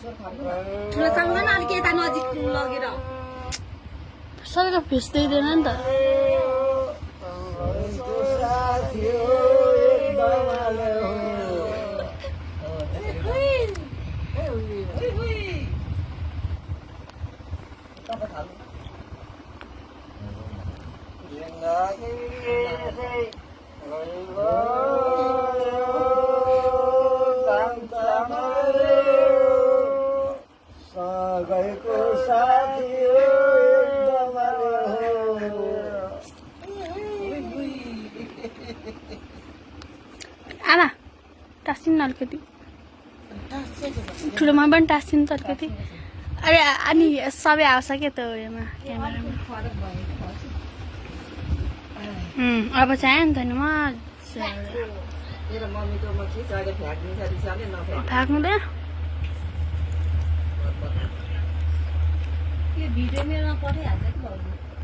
ठुलो सामान अलिक यता नजिक लगेर सबैको फेस दिँदैन नि त आमा टाँसिन् न अलिकति ठुलोमा पनि टाँसिन् त अलिकति अरे अनि सबै आउँछ क्या त उयोमा क्यामेरामा अब चाहिँ आयो नि त नि फ्याँक्नुँदैन यो भिडियो मेरोमा पठाइहाल्छ कि